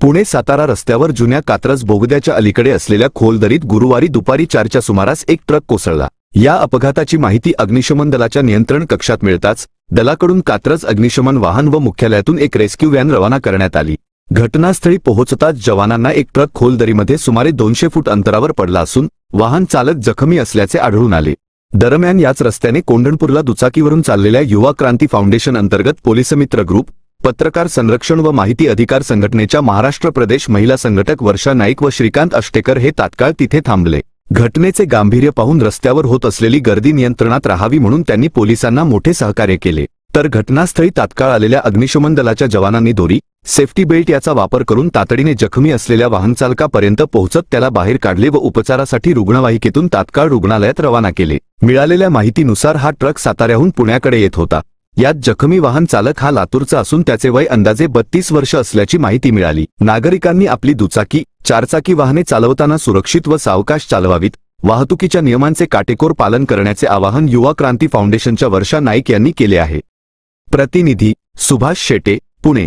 पुणे सातारा रस्त्यावर जुन्या कात्रज बोगद्याच्या अलीकडे असलेल्या खोल दरीत गुरुवारी दुपारी 4च्या सुमारास एक ट्रक कोसळला। या अपघाताची माहिती अग्निशमन दलाच्या नियंत्रण कक्षात मिळताच दलाकडून कात्रज अग्निशमन वाहन व मुख्यालयातून एक रेस्क्यू व्हॅन रवाना करण्यात आली। घटनास्थळी पोहोचताच जवानांना एक ट्रक खोल दरीमध्ये सुमारे 200 फूट अंतरावर पडला असून वाहन चालक जखमी असल्याचे आढळून आले। दरम्यान याच रस्त्याने कोंढणपूरला दुचाकीवरून चाललेल्या युवा क्रांती फाउंडेशन अंतर्गत पोलिसमित्र ग्रुप, पत्रकार संरक्षण व माहिती अधिकार संघटनेच्या महाराष्ट्र प्रदेश महिला संघटक वर्षा नाईक व श्रीकांत अष्टेकर हे तात्काळ तिथे थांबले। घटनेचे गांभीर्य पाहून रस्त्यावर होत असलेली गर्दी नियंत्रणात राहावी म्हणून त्यांनी पोलिसांना मोठे सहकार्य केले। तर घटनास्थळी तात्काळ आलेल्या अग्निशमन दलाच्या जवानांनी दोरी, सेफ्टी बेल्ट याचा वापर करून तातडीने जखमी असलेल्या वाहनचालकापर्यंत पोहोचत त्याला बाहेर काढले व उपचारासाठी रुग्णवाहिकेतून तात्काळ रुग्णालयात रवाना केले। मिळालेल्या माहितीनुसार हा ट्रक साताऱ्याहून पुण्याकडे येत होता। यात जखमी वाहन चालक हा लातूरचा असून त्याचे वय अंदाजे 32 वर्ष असल्याची माहिती मिळाली। नागरिकांनी आपली दुचाकी, चारचाकी वाहने चालवताना सुरक्षित व सावकाश चालवावीत, वाहतुकीच्या नियमांचे काटेकोर पालन करण्याचे आवाहन युवा क्रांती फाउंडेशनच्या वर्षा नाईक यांनी केले आहे। प्रतिनिधी सुभाष शेटे, पुणे।